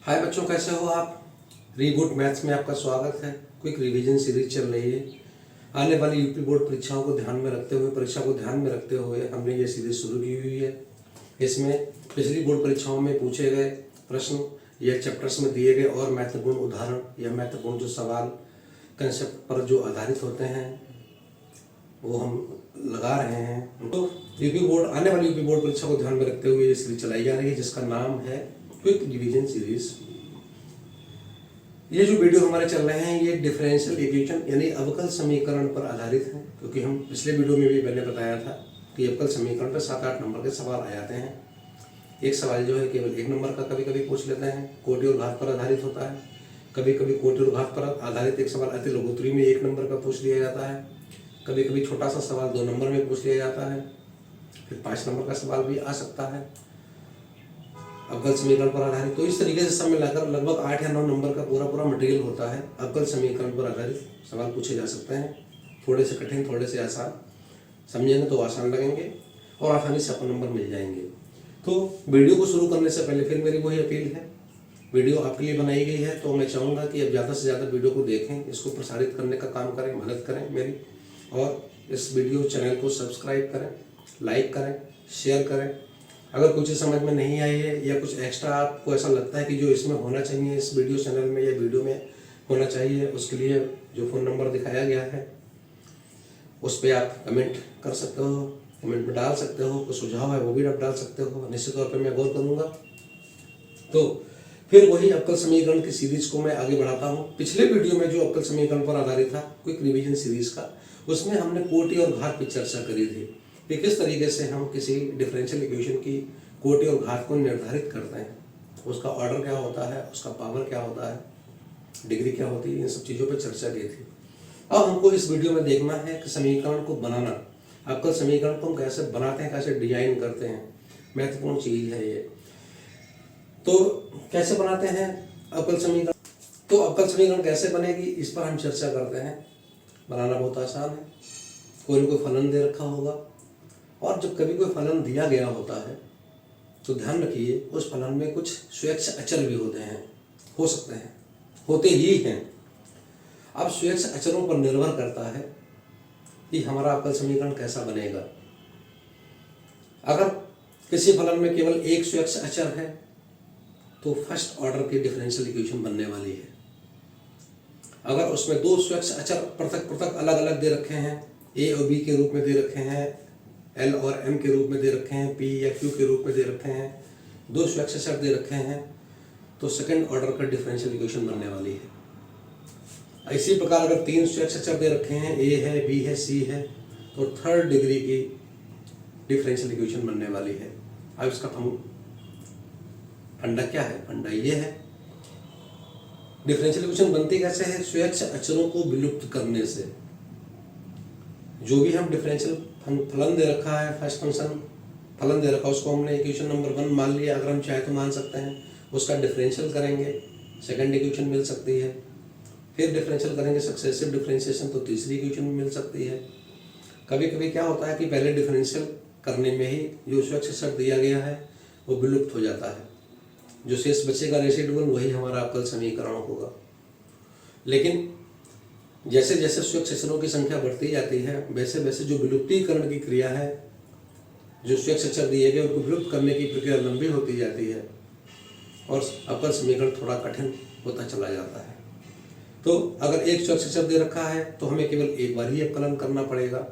हाय बच्चों, कैसे हो आप। रीबूट मैथ्स में आपका स्वागत है। क्विक रिवीजन सीरीज चल रही है। आने वाली यूपी बोर्ड परीक्षाओं को ध्यान में रखते हुए हमने ये सीरीज शुरू की हुई है। इसमें पिछली बोर्ड परीक्षाओं में पूछे गए प्रश्न या चैप्टर्स में दिए गए और महत्वपूर्ण उदाहरण या महत्वपूर्ण जो सवाल कंसेप्ट पर जो आधारित होते हैं वो हम लगा रहे हैं। तो आने वाली यूपी बोर्ड परीक्षा को ध्यान में रखते हुए ये सीरीज चलाई जा रही है, जिसका नाम है क्विक डिवीजन सीरीज। ये जो वीडियो हमारे चल रहे हैं ये डिफरेंशियल इक्वेशन यानी अवकल समीकरण पर आधारित है, क्योंकि हम पिछले वीडियो में भी मैंने बताया था कि अवकल समीकरण पर 7-8 नंबर के सवाल आ जाते हैं। एक सवाल जो है केवल 1 नंबर का कभी कभी पूछ लेते हैं, कोटि और घात पर आधारित होता है। कभी कभी कोटि और घात पर आधारित एक सवाल अति लघुत्तरी में 1 नंबर का पूछ लिया जाता है। कभी कभी छोटा सा सवाल 2 नंबर में पूछ लिया जाता है। फिर 5 नंबर का सवाल भी आ सकता है अवकल समीकरण पर आधारित। तो इस तरीके से सब मिलाकर लगभग 8 या 9 नंबर का पूरा मटेरियल होता है। अवकल समीकरण पर आधारित सवाल पूछे जा सकते हैं, थोड़े से कठिन थोड़े से आसान। समझेंगे तो आसान लगेंगे और आसानी से अपन नंबर मिल जाएंगे। तो वीडियो को शुरू करने से पहले फिर मेरी वही अपील है, वीडियो आपके लिए बनाई गई है तो मैं चाहूँगा कि अब ज़्यादा से ज़्यादा वीडियो को देखें, इसको प्रसारित करने का काम करें, मदद करें मेरी। और इस वीडियो चैनल को सब्सक्राइब करें, लाइक करें, शेयर करें। अगर कुछ समझ में नहीं आई है या कुछ एक्स्ट्रा आपको ऐसा लगता है कि जो इसमें होना चाहिए, इस वीडियो चैनल में या वीडियो में होना चाहिए, उसके लिए जो फ़ोन नंबर दिखाया गया है उस पर आप कमेंट कर सकते हो, कमेंट में डाल सकते हो। कोई सुझाव है वो भी आप डाल सकते हो, निश्चित तौर पर मैं गौर करूँगा। तो फिर वही अवकल समीकरण की सीरीज को मैं आगे बढ़ाता हूँ। पिछले वीडियो में जो अवकल समीकरण पर आधारित था क्विक रिवीजन सीरीज का, उसमें हमने कोटि और घात की चर्चा करी थी कि किस तरीके से हम किसी डिफरेंशियल इक्वेशन की कोटि और घात को निर्धारित करते हैं, उसका ऑर्डर क्या होता है, उसका पावर क्या होता है, डिग्री क्या होती है, इन सब चीज़ों पर चर्चा की थी। अब हमको इस वीडियो में देखना है कि समीकरण को बनाना, अवकल समीकरण को हम कैसे बनाते हैं, कैसे डिजाइन करते हैं, महत्वपूर्ण चीज़ है ये। तो कैसे बनाते हैं अवकल समीकरण, तो अवकल समीकरण कैसे बनेगी इस पर हम चर्चा करते हैं। बनाना बहुत आसान है। कोई न कोई फलन दे रखा होगा और जब कभी कोई फलन दिया गया होता है तो ध्यान रखिए उस फलन में कुछ स्वेच्छ अचर भी होते हैं, हो सकते हैं, होते ही हैं। अब स्वेच्छ अचरों पर निर्भर करता है कि हमारा अवकल समीकरण कैसा बनेगा। अगर किसी फलन में केवल एक स्वेच्छ अचर है तो फर्स्ट ऑर्डर की डिफरेंशियल इक्वेशन बनने वाली है। अगर उसमें 2 स्वेच्छ अचर पृथक पृथक अलग अलग दे रखे हैं, ए और बी के रूप में दे रखे हैं, एल और एम के रूप में दे रखे हैं, पी या क्यू के रूप में दे रखे हैं, 2 स्वेच्छ अचर दे रखे हैं, तो सेकंड ऑर्डर का डिफरेंशियल इक्वेशन बनने वाली है। इसी प्रकार अगर 3 स्वेच्छ अचर दे रखे हैं, ए है, बी है, सी है, तो थर्ड डिग्री की डिफरेंशियल इक्वेशन बनने वाली है। अब इसका फंडा क्या है? फंडा ये है, डिफरेंशियल इक्वेशन बनती कैसे है? स्वेच्छ अचरों को विलुप्त करने से। जो भी हम डिफरेंशियल फलन दे रखा है, फर्स्ट फंक्शन फलन दे रखा है, उसको हमने इक्वेशन नंबर 1 मान लिया, अगर हम चाहे तो मान सकते हैं। उसका डिफरेंशियल करेंगे, सेकंड इक्वेशन मिल सकती है। फिर डिफरेंशियल करेंगे सक्सेसिव डिफरेंशिएशन, तो तीसरी इक्वेशन मिल सकती है। कभी कभी क्या होता है कि पहले डिफरेंशियल करने में ही जो स्वेच्छ अचर दिया गया है वो विलुप्त हो जाता है, जो शेष बचेगा रेसिडुअल वही हमारा अवकल समीकरण होगा। लेकिन जैसे जैसे स्वेच्छ अचरों की संख्या बढ़ती जाती है वैसे वैसे जो विलुप्तीकरण की क्रिया है, जो स्वेच्छ अचर दिए गए उनको विलुप्त करने की प्रक्रिया लंबी होती जाती है और अवकल समीकरण थोड़ा कठिन होता चला जाता है। तो अगर एक स्वेच्छ अचर दे रखा है तो हमें केवल एक बार ही अवकलन करना पड़ेगा।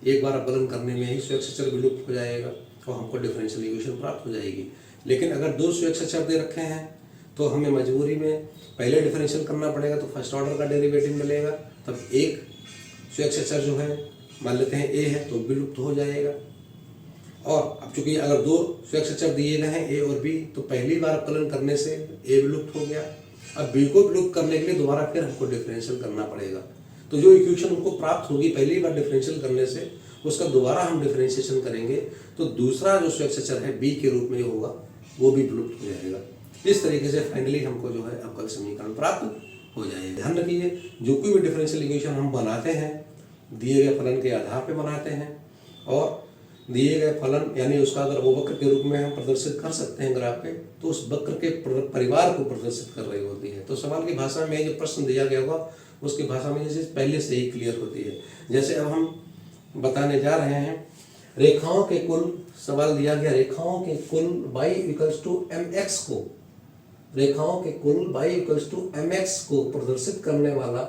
एक बार अवकलन करने में ही स्वेच्छ अचर विलुप्त हो जाएगा और हमको डिफरेंशियल इक्वेशन प्राप्त हो जाएगी। लेकिन अगर 2 स्वेच्छ अचर दे रखे हैं तो हमें मजबूरी में पहले डिफरेंशियल करना पड़ेगा, तो फर्स्ट ऑर्डर का डेरिवेटिव मिलेगा। तब एक स्वेच्छ अचर जो है मान लेते हैं ए है तो विलुप्त हो जाएगा। और अब चूंकि अगर 2 स्वेच्छ अचर दिए गए हैं ए और बी, तो पहली बार अवकलन करने से ए विलुप्त हो गया। अब बी को विलुप्त करने के लिए दोबारा फिर हमको डिफरेंशियल करना पड़ेगा। तो जो इक्वेशन हमको प्राप्त होगी पहली बार डिफरेंशियल करने से, उसका दोबारा हम डिफरेंशिएशन करेंगे तो दूसरा जो स्वेच्छ अचर है बी के रूप में होगा वो भी विलुप्त हो जाएगा। इस तरीके से फाइनली हमको जो है अवकल समीकरण प्राप्त हो जाएगा। ध्यान रखिए जो कोई भी डिफरेंशियल इक्वेशन हम बनाते हैं दिए गए फलन के आधार पर बनाते हैं और दिए गए फलन यानी उसका अगर वो वक्र के रूप में हम प्रदर्शित कर सकते हैं ग्राफ पे, तो उस वक्र के परिवार को प्रदर्शित कर रही होती है। तो सवाल की भाषा में जो प्रश्न दिया गया होगा उसकी भाषा में ये चीज पहले से ही क्लियर होती है। जैसे अब हम बताने जा रहे हैं रेखाओं के कुल, सवाल दिया गया रेखाओं के कुल y इक्वल्स टू mx को, रेखाओं के कुल y इक्वल्स टू mx को प्रदर्शित करने वाला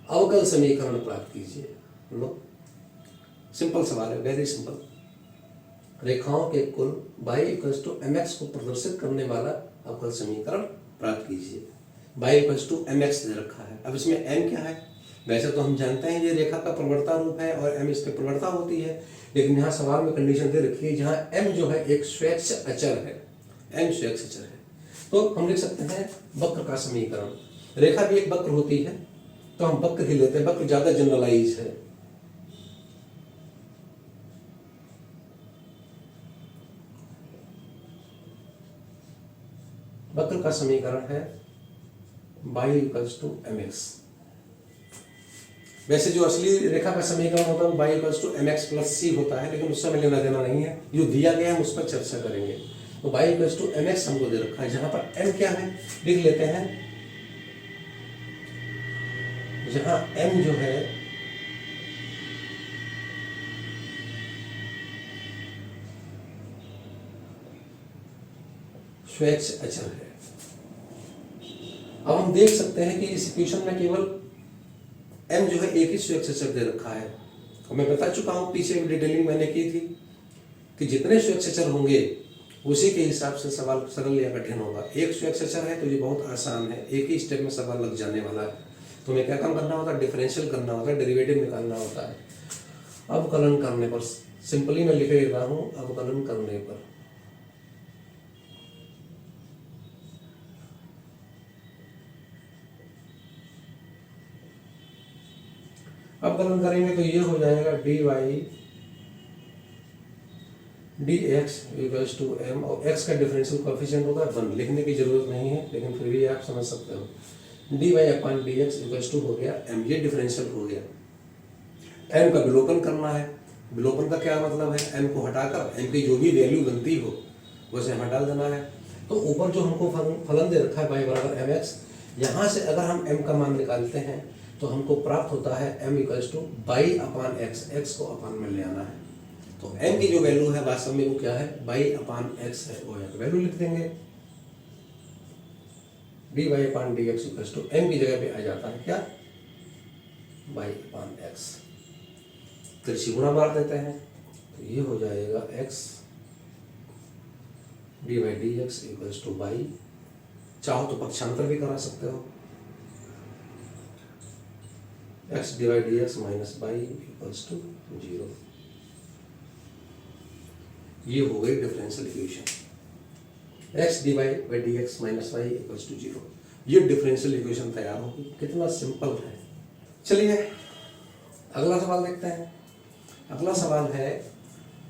अवकल समीकरण प्राप्त कीजिए। लो सिंपल सवाल है, वेरी सिंपल। रेखाओं के कुल y इक्वल्स टू mx को प्रदर्शित करने वाला अवकल समीकरण प्राप्त कीजिए। y इक्वल्स टू mx दे रखा है। अब इसमें m क्या है? वैसे तो हम जानते हैं ये रेखा का प्रवणता रूप है और m इस पे प्रवणता होती है, लेकिन यहाँ सवाल में कंडीशन दे रखी है जहाँ m जो है एक स्वैच्छ अचर है, m स्वैच्छ अचर है। तो हम लिख सकते हैं वक्र का समीकरण। रेखा भी एक वक्र होती है, तो हम वक्र ही लेते हैं, वक्र ज्यादा जनरलाइज है। वक्र का समीकरण है y इक्वल्स टू mx। वैसे जो असली रेखा का समीकरण होता है वो y equals to mx plus c होता है, लेकिन उससे हमें लेना देना नहीं है, जो दिया गया है हम उस पर चर्चा करेंगे। तो y इक्वल्स टू mx हमको दे रखा है, जहां पर m क्या है लिख लेते हैं। जहां m जो है स्वैच्छ अचर है। अब हम देख सकते हैं कि इस इक्वेशन में केवल m जो है एक ही स्वैच्छ अचर दे रखा है। और मैं बता चुका हूं, पीछे भी डिटेलिंग मैंने की थी कि जितने स्वैच्छ अचर होंगे उसी के हिसाब से सवाल सरल या कठिन होगा। एक स्वैच्छ अचर है तो ये बहुत आसान है, एक ही स्टेप में सवाल लग जाने वाला है। तो हमें क्या काम करना होता है? डिफरेंशियल करना होता है, डेरिवेटिव निकालना होता है। अवकलन करने पर, सिंपली मैं लिख देता हूं, अवकलन करने पर अवकलन करेंगे तो ये हो जाएगा dy dx equals to m, और x का डिफरेंशियल कोएफिशिएंट होगा 1, लिखने की जरूरत नहीं है, लेकिन फिर भी आप समझ सकते हो। dy upon dx equals to हो गया m, ये डिफरेंशियल हो गया। m का विलोपन करना है। विलोपन का क्या मतलब है? m को हटाकर m की जो भी वैल्यू बनती हो वैसे हमें डाल देना है। तो ऊपर जो हमको फलन दे रखा है y बराबर mx, यहाँ से अगर हम m का मान निकालते हैं तो हमको प्राप्त होता है m equals to y upon x, x को अपॉन में ले आना है। तो m की जो वैल्यू है वास्तव में वो क्या है? y अपॉन x है, वो यहाँ पे वैल्यू लिख देंगे। dy upon dx equals to m की जगह पे आ जाता है क्या? y upon x। त्रिशी गुणा मार देते हैं तो ये हो जाएगा x dy dx equals to y। चाहो तो पक्षांतर भी करा सकते हो, x divide dx minus y equals to 0। ये हो गई differential equation, x divide by dx minus y equals to 0। ये डिफरेंशियल इक्वेशन तैयार होगी। कितना सिंपल है। चलिए अगला सवाल देखते हैं। अगला सवाल है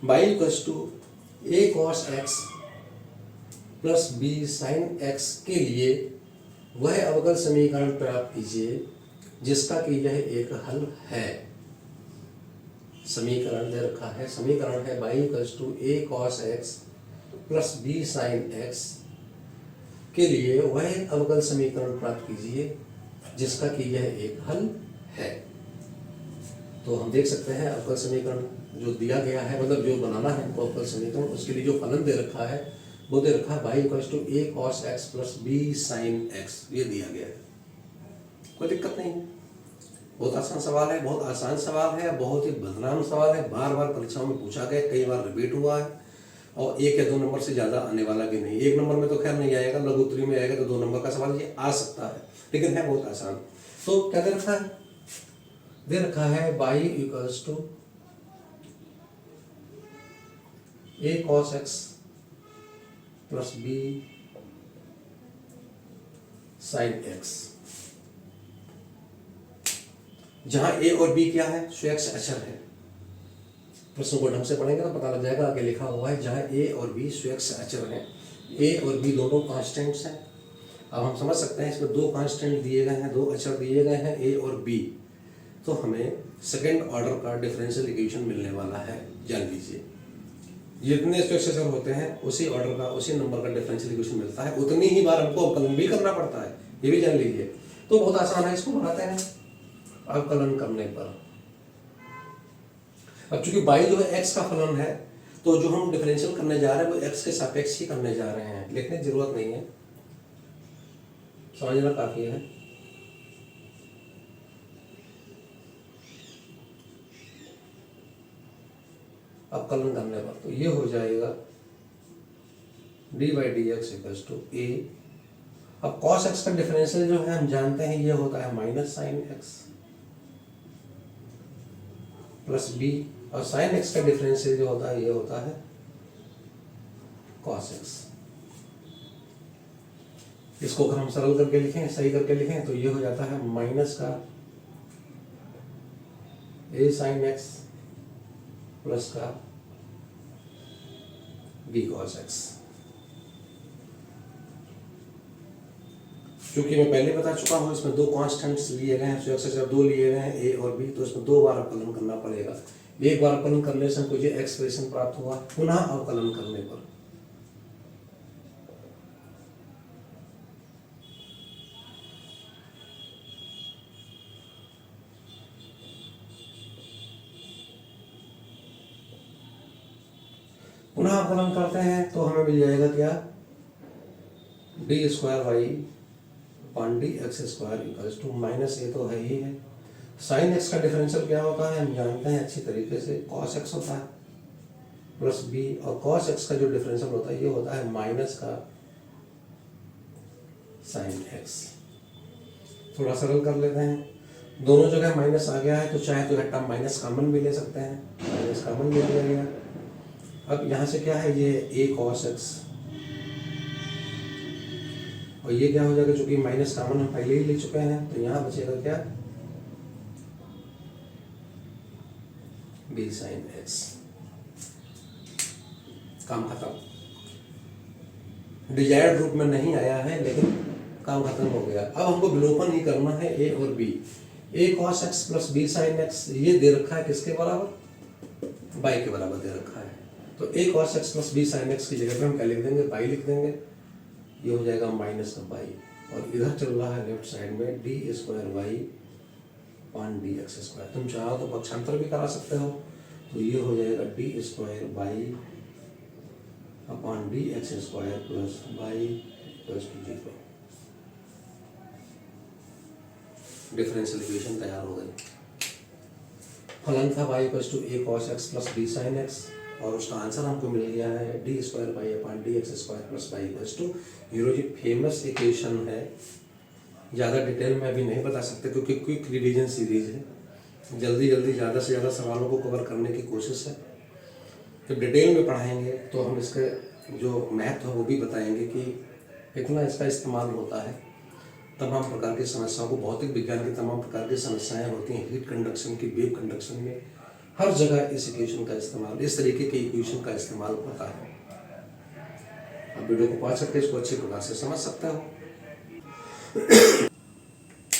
y equals to a cos x plus b sin x के लिए वह अवकल समीकरण प्राप्त कीजिए जिसका कि यह एक हल है। समीकरण दे रखा है, समीकरण है y equals to a cos x plus b sin x के लिए वह अवकल समीकरण प्राप्त कीजिए जिसका कि यह एक हल है। तो हम देख सकते हैं अवकल समीकरण जो दिया गया है, मतलब जो बनाना है हमको अवकल समीकरण, उसके लिए जो फलन दे रखा है वो दे रखा है y equals to a cos x plus b sin x, ये दिया गया है। कोई दिक्कत नहीं है, बहुत आसान सवाल है, बहुत आसान सवाल है, बहुत ही बदनाम सवाल है, बार बार परीक्षाओं में पूछा गया, कई बार रिपीट हुआ है और 1 या 2 नंबर से ज़्यादा आने वाला भी नहीं। 1 नंबर में तो खैर नहीं आएगा, लघु उत्तरी में आएगा तो 2 नंबर का सवाल ये आ सकता है, लेकिन है बहुत आसान। तो क्या दे रखा है? दे रखा है y equals to a cos x plus b sin x, जहां a और b क्या है? स्वैच्छ अचर है। प्रश्न को ढंग से पढ़ेंगे तो पता लग जाएगा, आगे लिखा हुआ है जहां a और b स्वैच्छ अचर हैं। a और b दोनों कांस्टेंट्स हैं। अब हम समझ सकते हैं इसमें 2 कांस्टेंट दिए गए हैं, 2 अचर दिए गए हैं a और b, तो हमें सेकेंड ऑर्डर का डिफरेंशियल इक्वेशन मिलने वाला है, जान लीजिए। जितने सक्सेसर होते हैं उसी ऑर्डर का, उसी नंबर का डिफरेंशियल इक्वेशन मिलता है, उतनी ही बार हमको अवकलन भी करना पड़ता है, ये भी जान लीजिए। तो बहुत आसान है, इसको बनाते हैं अवकलन करने पर। अब चूंकि y जो है x का फलन है, तो जो हम डिफरेंशियल करने जा रहे हैं वो x के सापेक्ष ही करने जा रहे हैं, लिखने की जरूरत नहीं है, समझना काफी है। अवकलन करने पर तो ये हो जाएगा dy/dx इक्वल्स टू a। अब cos x का डिफरेंशियल जो है हम जानते हैं ये होता है minus sine x plus b, और साइन x का डिफरेंशियल जो होता है ये होता है cos x। इसको अगर हम सरल करके लिखें, सही करके लिखें, तो ये हो जाता है माइनस का a साइन x प्लस का b cos x। क्योंकि मैं पहले बता चुका हूं इसमें दो कांस्टेंट्स लिए गए हैं, तो एक्स जब दो लिए गए हैं a और b, तो इसमें दो बार अवकलन करना पड़ेगा। एक बार अवकलन करने से हमको ये एक्सप्रेशन प्राप्त हुआ, पुनः अवकलन करने पर पुनः अवकलन करते हैं तो हमें मिल जाएगा क्या, D square Y upon D x square equals to minus A, तो है ही है। साइन एक्स का डिफरेंशियल क्या होता है हम जानते हैं अच्छी तरीके से, कॉस एक्स होता है प्लस बी, और कॉस एक्स का जो डिफरेंशियल होता है ये होता है माइनस का साइन एक्स। थोड़ा सरल कर लेते हैं, दोनों जगह माइनस आ गया है, तो चाहे तो टर्म माइनस कॉमन भी ले सकते हैं, माइनस कॉमन ले लिया गया। अब यहाँ से क्या है, ये a cos x, और ये क्या हो जाएगा, चूंकि माइनस कॉमन हम पहले ही ले चुके हैं, तो यहाँ बचेगा क्या, b sin x। काम खत्म, डिजायर्ड रूप में नहीं आया है लेकिन काम खत्म हो गया। अब हमको विलोपन ही करना है a और b। a cos x plus b sin x ये दे रखा है किसके बराबर, y के बराबर दे रखा है, तो a cos x plus b sin x की जगह पे हम क्या लिख देंगे, y लिख देंगे, ये हो जाएगा माइनस का y, और इधर चल रहा है लेफ्ट साइड में D square Y upon D x square. तुम चाहो तो पक्षांतर भी करा सकते हो, तो ये हो जाएगा D square Y upon D x square plus Y equals to 0। Differential equation तैयार हो गई। फलन था y equals to a cos x plus b sin x, और उसका आंसर हमको मिल गया है D square Y upon D x square plus Y equals to 0। ये फेमस इक्वेशन है, ज़्यादा डिटेल में अभी नहीं बता सकते क्योंकि क्विक रिवीजन सीरीज है, जल्दी जल्दी ज़्यादा से ज़्यादा सवालों को कवर करने की कोशिश है। जब डिटेल में पढ़ाएंगे तो हम इसके जो महत्व है वो भी बताएंगे कि इतना इसका इस्तेमाल होता है। तमाम प्रकार की समस्याओं को, भौतिक विज्ञान की तमाम प्रकार की समस्याएं होती हैं, हीट कंडक्शन की, वेव कंडक्शन में, हर जगह इस इक्वेशन का इस्तेमाल, इस तरीके के इक्वेशन का इस्तेमाल होता है। अब वीडियो को पढ़ सकते, इसको अच्छी प्रकार से समझ सकते हो।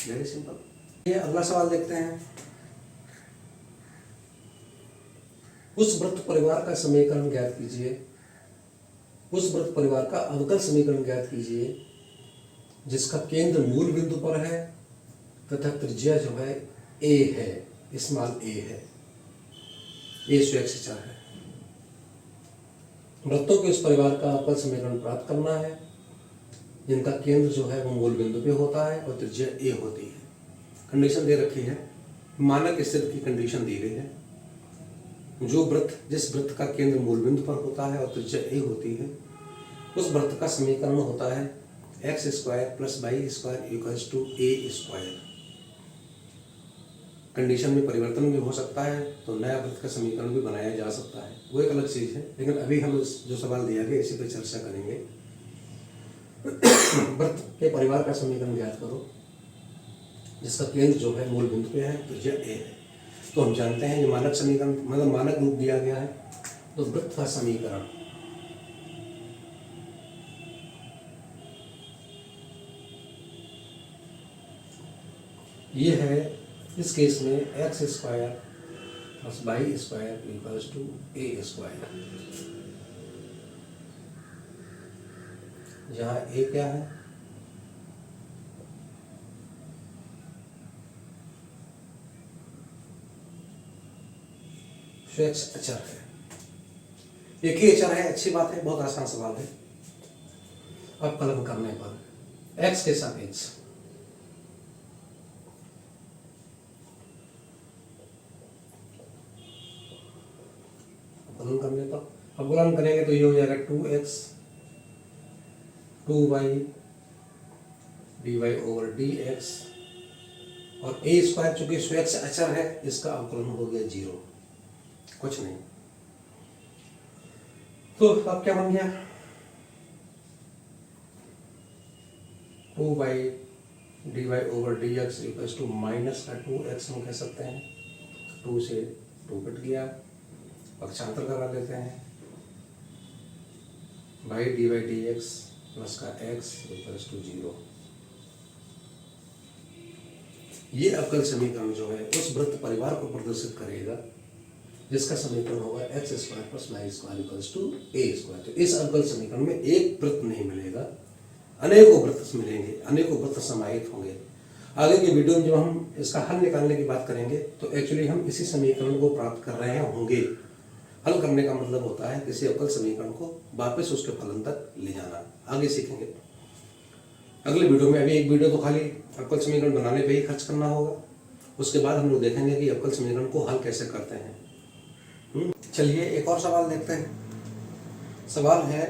Very simple. ये अगला सवाल देखते हैं। उस वृत्त परिवार का समीकरण ज्ञात कीजिए, उस वृत्त परिवार का अवकल समीकरण ज्ञात कीजिए जिसका केंद्र मूल बिंदु पर है तथा त्रिज्या जो है a है, स्मॉल a है, a स्वेच्छा है। वृत्तों के इस परिवार का अवकल समीकरण प्राप्त करना है जिनका केंद्र जो है वो मूल बिंदु पे होता है और त्रिज्या a होती है। कंडीशन दे रखी है, मानक स्थिति की कंडीशन दी गई है। जो वृत्त, जिस वृत्त का केंद्र मूल बिंदु पर होता है और त्रिज्या a होती है, उस वृत्त का समीकरण होता है X square plus Y square equals to A square. Condition में परिवर्तन भी हो सकता है, तो नया वृत्त का समीकरण भी बनाया जा सकता है, वो एक अलग चीज है। लेकिन अभी हम जो सवाल दिया गया इसी पे चर्चा करेंगे। वृत्त के परिवार का समीकरण ज्ञात करो जिसका केंद्र जो है मूल बिंदु पे है, त्रिज्या ए है। तो हम जानते हैं ये मानक समीकरण, मतलब मानक रूप दिया गया है, तो वृत्त का समीकरण ये है, इस केस में X square plus Y square equals to A square. जहाँ ए क्या है, स्वेच्छ अचर है, एक ही अचर है, अच्छी बात है, बहुत आसान सवाल है। अवकलन करने पर एक्स के सापेक्ष अवकलन करने पर, अवकलन करेंगे तो ये हो जाएगा 2x 2y dy over dx, और a स्क्वायर चूंकि स्वेच्छ अचर है इसका अवकलन हो गया 0, कुछ नहीं। तो अब क्या बन गया, 2y dy over dx equals to minus का 2x हम कह सकते हैं, 2 से 2 कट गया, पक्षांतर करा लेते हैं, y dy dx प्लस का x इक्वल्स टू 0। ये अवकल समीकरण जो है उस वृत्त परिवार को प्रदर्शित करेगा जिसका समीकरण होगा x square plus Y square equals to A square. तो इस अवकल समीकरण में एक वृत्त नहीं मिलेगा, अनेकों वृत्त मिलेंगे, अनेकों वृत्त समाहित होंगे। आगे की वीडियो में जब हम इसका हल निकालने की बात करेंगे तो एक्चुअली हम इसी समीकरण को प्राप्त कर रहे होंगे। हल करने का मतलब होता है किसी अवकल समीकरण को वापस उसके फलन तक ले जाना, आगे सीखेंगे अगले वीडियो में। अभी एक वीडियो तो खाली अवकल समीकरण बनाने पे ही खर्च करना होगा, उसके बाद हम लोग देखेंगे कि अवकल समीकरण को हल कैसे करते हैं। चलिए एक और सवाल देखते हैं। सवाल है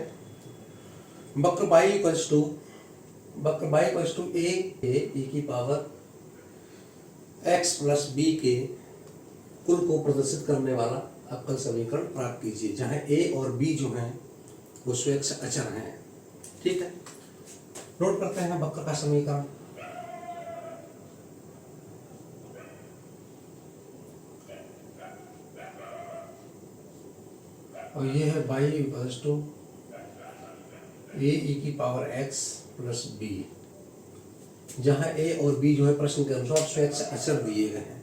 वक्र y इक्वल्स टू ए ई की पावर x प्लस बी के कुल को प्रदर्शित करने वाला अवकल समीकरण प्राप्त कीजिए जहां a और b जो हैं वो स्वेच्छ अचर हैं। ठीक है, नोट करते हैं वक्र का समीकरण। और ये है y इक्वल्स टू ए ई की पावर x प्लस बी, जहाँ a और b जो है प्रश्न के अनुसार स्वेच्छ अचर दिए गए हैं।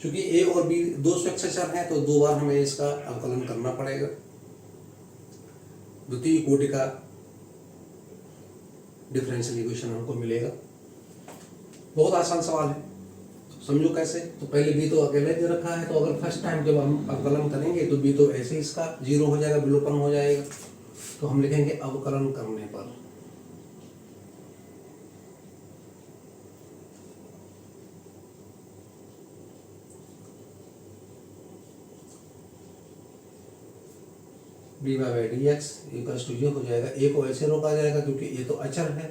चूंकि a और b दो स्वेच्छ अचर हैं तो दो बार हमें इसका अवकलन करना पड़ेगा। द्वितीय कोटि का डिफरेंशियल इक्वेशन हमको मिलेगा। बहुत आसान सवाल है, समझो कैसे। तो पहले b तो अकेले दे रखा है, तो अगर फर्स्ट टाइम जब हम अवकलन करेंगे तो b तो ऐसे ही इसका 0 हो जाएगा, विलोपन हो जाएगा। तो हम लिखेंगे अवकलन करने पर dy by dx equals to ये हो जाएगा, a को ऐसे रोका जाएगा क्योंकि ये तो अचर है,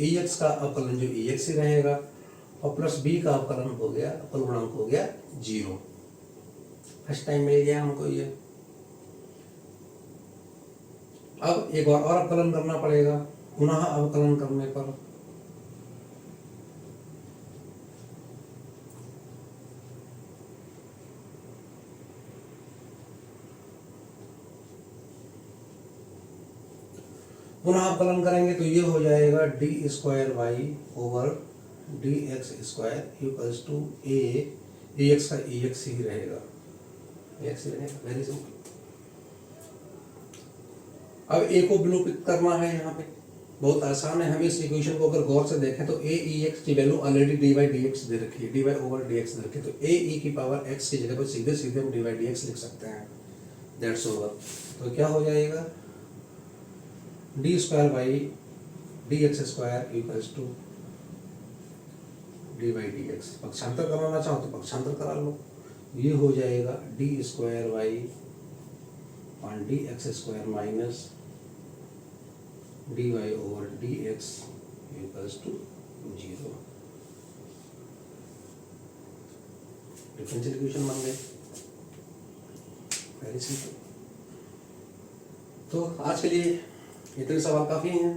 ex का अवकलन जो ex ही रहेगा, और प्लस b का अवकलन हो गया, अवकल गुणांक हो गया 0। फर्स्ट टाइम मिल गया हमको ये। अब एक बार और अवकलन करना पड़ेगा, पुनः अवकलन करने पर पुनः अवकलन करेंगे तो ये हो जाएगा D square y over D x square equals to a x का ई एक्स ही रहेगा, वेरी सिंपल। अब ए को विलोपित करना है, यहाँ पे बहुत आसान है। हम इस इक्वेशन को अगर गौर से देखें तो ए ई एक्स की value already D Y D X दे रखी है, D Y over D X दे रखी है, तो ए ई की पावर एक्स की जगह पर सीधे सीधे हम डी वाई डी एक्स लिख सकते हैं, दैट्स ओवर। तो क्या हो जाएगा, D square by d x square equals to d Y D x. पक्षांतर कराना चाहो तो पक्षांतर करा लो, ये हो जाएगा D square y on d x square minus d Y over D x equals to 0। Differential equation बन गए, वेरी सिंपल। तो आज के लिए इतने सवाल काफ़ी हैं,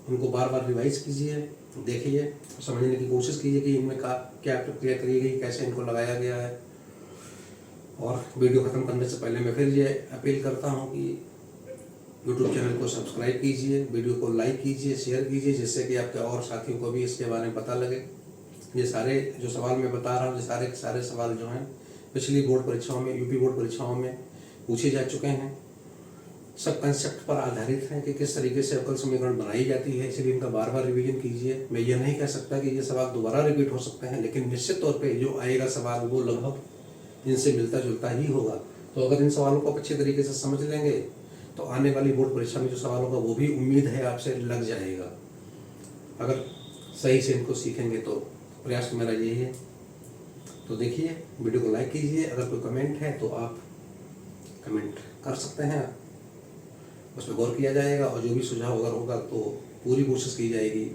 उनको बार बार रिवाइज कीजिए, देखिए, समझने की कोशिश कीजिए कि इनमें क्या प्रक्रिया करी गई, कैसे इनको लगाया गया है। और वीडियो ख़त्म करने से पहले मैं फिर ये अपील करता हूँ कि यूट्यूब चैनल को सब्सक्राइब कीजिए, वीडियो को लाइक कीजिए, शेयर कीजिए, जिससे कि आपके और साथियों को भी इसके बारे में पता लगे। ये सारे जो सवाल मैं बता रहा हूँ, ये सारे सवाल जो हैं पिछली बोर्ड परीक्षाओं में, यूपी बोर्ड परीक्षाओं में पूछे जा चुके हैं। सब कंसेप्ट पर आधारित हैं कि किस तरीके से अवकल समीकरण बनाई जाती है, इसलिए इनका बार बार रिवीजन कीजिए। मैं ये नहीं कह सकता कि ये सवाल दोबारा रिपीट हो सकते हैं, लेकिन निश्चित तौर पे जो आएगा सवाल वो लगभग इनसे मिलता जुलता ही होगा। तो अगर इन सवालों को अच्छे तरीके से समझ लेंगे तो आने वाली बोर्ड परीक्षा में जो सवाल होगा वो भी उम्मीद है आपसे लग जाएगा। अगर सही से इनको सीखेंगे तो प्रयास तो मेरा यही है। तो देखिए, वीडियो को लाइक कीजिए। अगर कोई कमेंट है तो आप कमेंट कर सकते हैं, उस पर गौर किया जाएगा और जो भी सुझाव अगर होगा तो पूरी कोशिश की जाएगी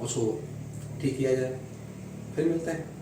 उसको ठीक किया जाए। फिर मिलते हैं।